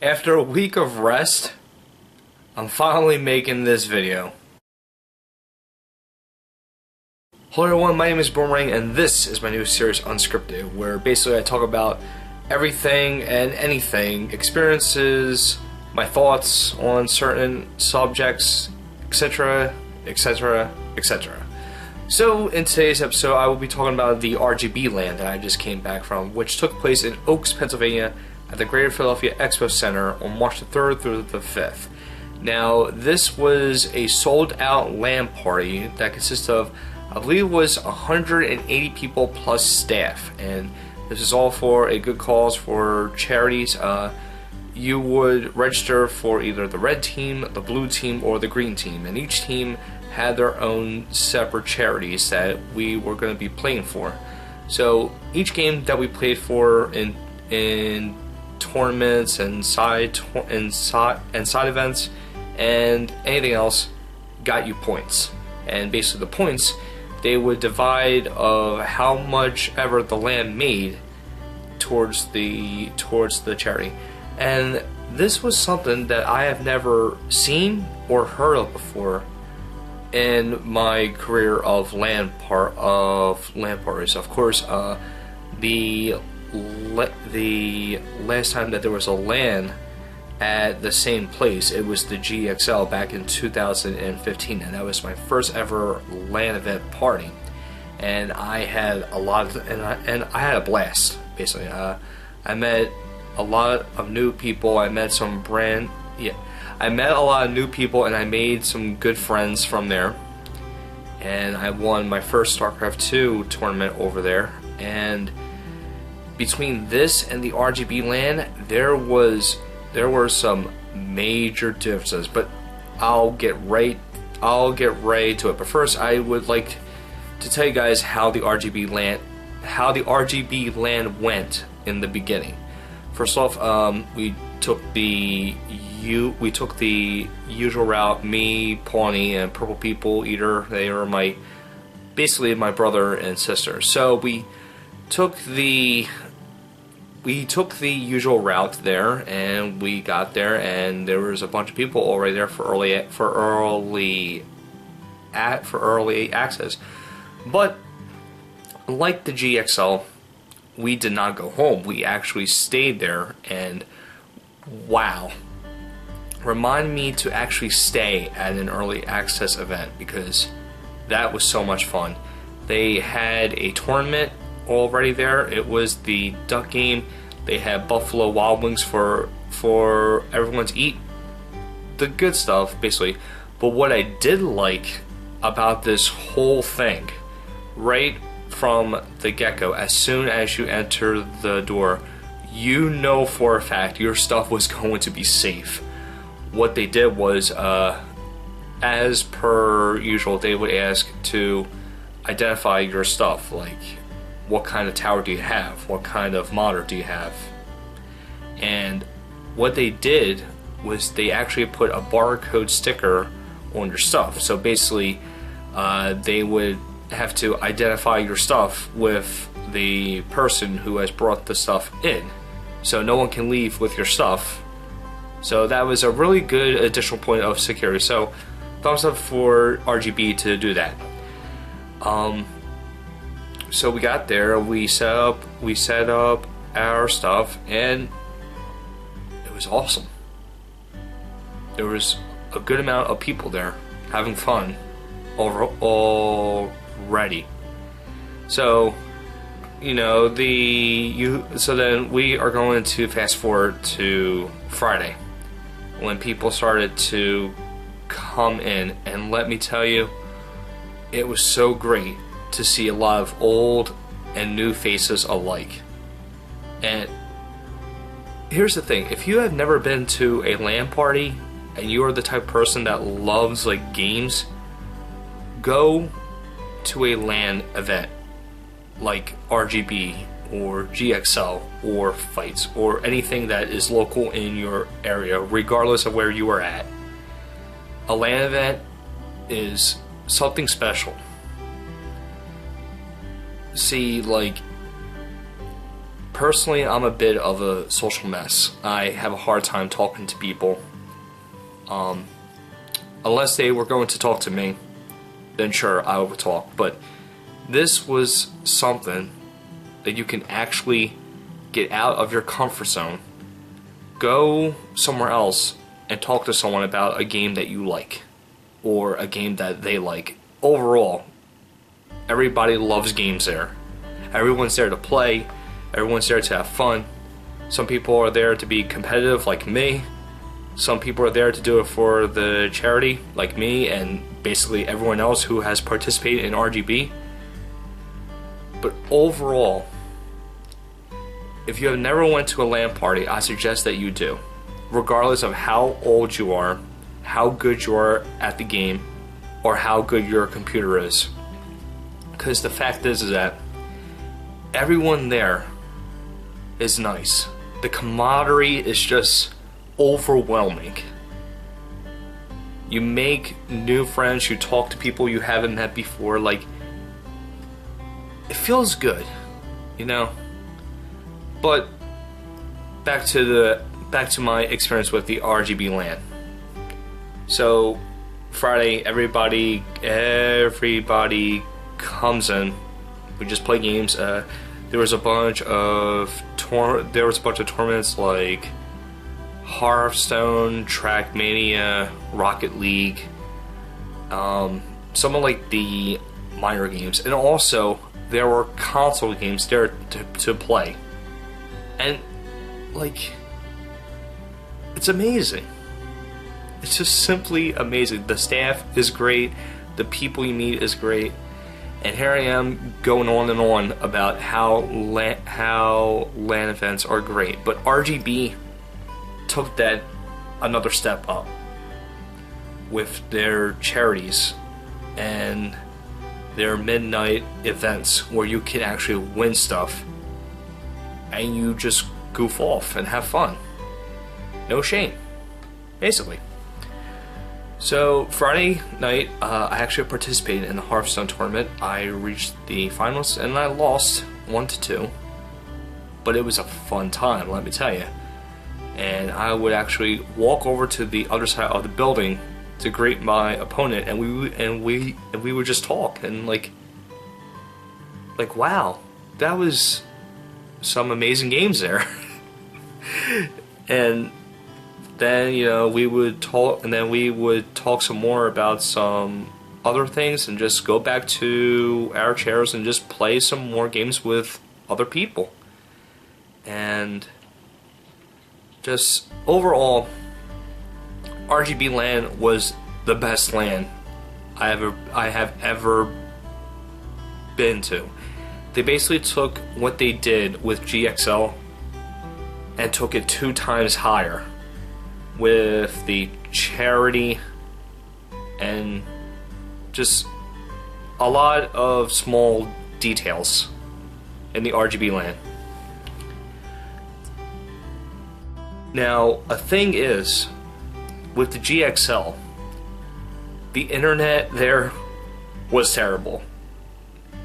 After a week of rest, I'm finally making this video. Hello everyone, my name is Boomerang and this is my new series Unscripted, where basically I talk about everything and anything, experiences, my thoughts on certain subjects, etc, etc, etc. So in today's episode I will be talking about the RGB LAN that I just came back from, which took place in Oaks, Pennsylvania at the Greater Philadelphia Expo Center on March the 3rd through the 5th. Now this was a sold out LAN party that consists of, I believe it was 180 people plus staff, and this is all for a good cause for charities. You would register for either the red team, the blue team, or the green team, and each team had their own separate charities that we were going to be playing for. So each game that we played for in tournaments and side events and anything else got you points, and basically the points they would divide of how much ever the LAN made towards the charity. And this was something that I have never seen or heard of before in my career of LAN parties. Of course, the last time that there was a LAN at the same place, it was the GXL back in 2015, and that was my first ever LAN event party, and I had I had a blast. Basically, I met a lot of new people. I met I met a lot of new people, and I made some good friends from there. And I won my first StarCraft 2 tournament over there. And between this and the RGB LAN, there were some major differences, but I'll get right to it. But first, I would like to tell you guys how the RGB LAN went in the beginning. First off, we took the usual route. Me, Pawnee, and Purple People Eater. They were basically my brother and sister. So we took the usual route there, and we got there, and there was a bunch of people already there for early access. But like the GXL, we did not go home. We actually stayed there, and wow, remind me to actually stay at an early access event, because that was so much fun. They had a tournament already there. It was the duck game. They had Buffalo Wild Wings for everyone to eat, the good stuff basically. But what I did like about this whole thing, right from the get-go, as soon as you enter the door, you know for a fact your stuff was going to be safe. What they did was, as per usual, they would ask to identify your stuff, like what kind of tower do you have, what kind of monitor do you have. And what they did was they actually put a barcode sticker on your stuff. So basically, they would have to identify your stuff with the person who has brought the stuff in, so no one can leave with your stuff. So that was a really good additional point of security. So thumbs up for RGB to do that. So we got there, we set up our stuff, and it was awesome. There was a good amount of people there having fun already. So, so then we are going to fast forward to Friday, when people started to come in, and let me tell you, it was so great to see a lot of old and new faces alike. And here's the thing, if you have never been to a LAN party and you are the type of person that loves games, go to a LAN event like RGB or GXL or Fights or anything that is local in your area, regardless of where you are at. A LAN event is something special. See, Personally, I'm a bit of a social mess. I have a hard time talking to people. Unless they were going to talk to me, then sure, I would talk. But this was something that you can actually get out of your comfort zone, go somewhere else, and talk to someone about a game that you like, or a game that they like. Overall, everybody loves games there. Everyone's there to play. Everyone's there to have fun. Some people are there to be competitive, like me. Some people are there to do it for the charity, like me, and basically everyone else who has participated in RGB. But overall, if you have never went to a LAN party, I suggest that you do. Regardless of how old you are, how good you are at the game, or how good your computer is. Because the fact is that everyone there is nice. The camaraderie is just overwhelming. You make new friends, you talk to people you haven't met before, like, it feels good, you know? But back to my experience with the RGB LAN. So Friday, everybody comes in. We just play games. There was a bunch of tournaments like Hearthstone, Trackmania, Rocket League, some of like the minor games, and also there were console games there to play. And like, it's amazing. It's just simply amazing. The staff is great. The people you meet is great. And here I am going on and on about how LAN events are great. But RGB took that another step up with their charities and their midnight events where you can actually win stuff and you just goof off and have fun. No shame, basically. So Friday night, I actually participated in the Hearthstone tournament. I reached the finals and I lost 1-2, but it was a fun time, let me tell you. And I would actually walk over to the other side of the building to greet my opponent, and we would just talk and like wow, that was some amazing games there. And then, you know, we would talk, and then we would talk some more about some other things and just go back to our chairs and just play some more games with other people. And just overall, RGB LAN was the best LAN I have ever been to. They basically took what they did with GXL and took it 2 times higher with the charity and just a lot of small details in the RGB LAN. Now, a thing is, with the GXL, the internet there was terrible.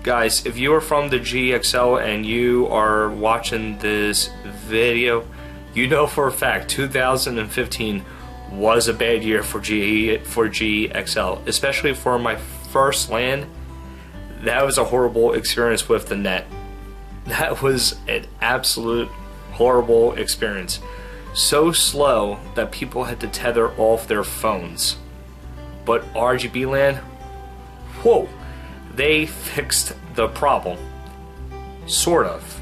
Guys, if you are from the GXL and you are watching this video, you know for a fact 2015 was a bad year for GXL, especially for my first LAN. That was a horrible experience with the net. That was an absolute horrible experience. So slow that people had to tether off their phones. But RGB LAN, whoa, they fixed the problem. Sort of.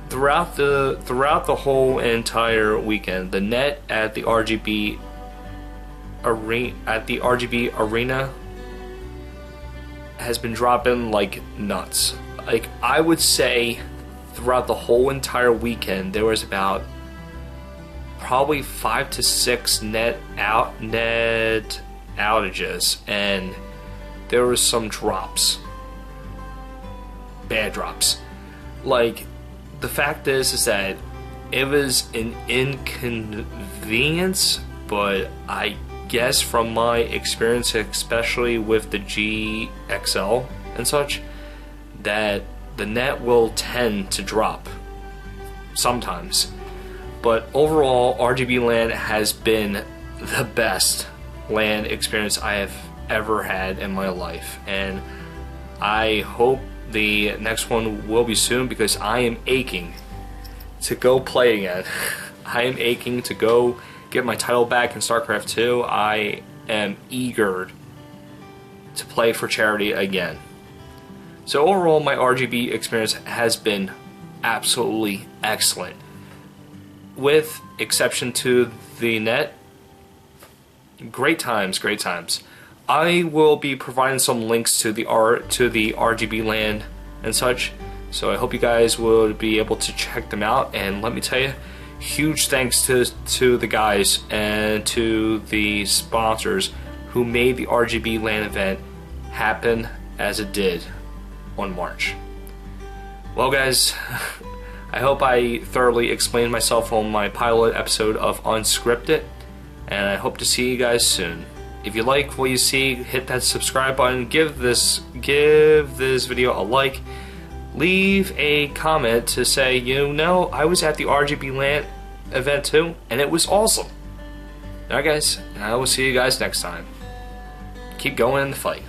Throughout the whole entire weekend, the net at the RGB arena has been dropping like nuts. Like, I would say throughout the whole entire weekend there was about probably 5 to 6 net outages, and there was some drops, bad drops. Like, the fact is that it was an inconvenience, but I guess from my experience, especially with the GXL and such, that the net will tend to drop sometimes. But overall, RGB LAN has been the best LAN experience I have ever had in my life, and I hope the next one will be soon, because I am aching to go play again. I am aching to go get my title back in StarCraft 2. I am eager to play for charity again. So overall, my RGB experience has been absolutely excellent, with exception to the net. Great times, great times. I will be providing some links to the RGB LAN and such, so I hope you guys will be able to check them out. And let me tell you, huge thanks to the guys and to the sponsors who made the RGB LAN event happen as it did on March. Well guys, I hope I thoroughly explained myself on my pilot episode of Unscripted, and I hope to see you guys soon. If you like what you see, hit that subscribe button, give this video a like, leave a comment to say, you know, I was at the RGB LAN event too, and it was awesome. Alright guys, I will see you guys next time. Keep going in the fight.